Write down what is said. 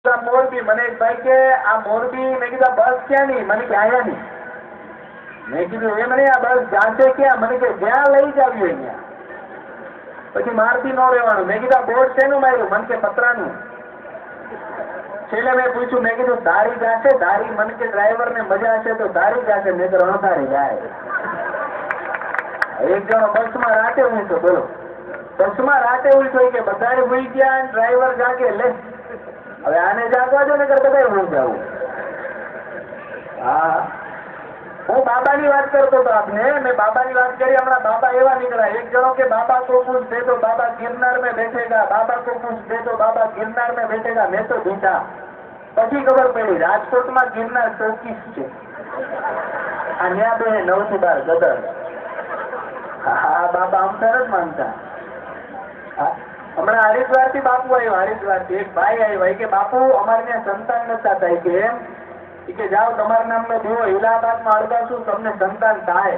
मोरबी मैंने एक भाई के आ मोरबी मैं कीधु बस क्या नहीं मैंने के आया नहीं मैं कीधु मैंने आ बस जांचे क्या मैंने के ज्यां लई जावी अहींया पछी मारती न रहेवानुं मैं कीधु बोर्ड शेनुं मार्युं मन के पतरानुं छेल्ले मैं पूछ्युं मैं कीधु धारी जाशे धारी मन के ड्राइवर ने मजा हशे तो धारी जाशे नहीं तो अणधारी जाए एक जणो बस में राते ऊँचो बोलो बस में राते ऊँचो के बधाए हुई गया ड्राइवर जागे ले હવે આને જાગવા જો નકર બધાય હું જાઉં હા હું બાબાની વાત કરતો હતો આપને मैं બાબાની વાત કરી હમણાં બાબા એવા નીકળ્યા એક જણો કે બાબा को पूछ दे तो बाबा गिरनार में बैठेगा बाबा को पूछ दे तो बाबा गिरनार में बैठेगा मैं तो ढूंढा પછી ખબર પડી રાજકોટમાં गिरनार ચોકીસ છે આ ન્યા બે 9 થી 12 ગદર હા બાબા આમ તરત માનતા हमारा हरिद्वार थी बापू आयो हरिद्वार थी एक भाई आयो भाई के बापू अमारे ત્યાં संतान नता થાય કે જાઓ તમારા નામનો દીવો ઇલાહાબાદ માં અળગાવશું તમને સંતાન થાય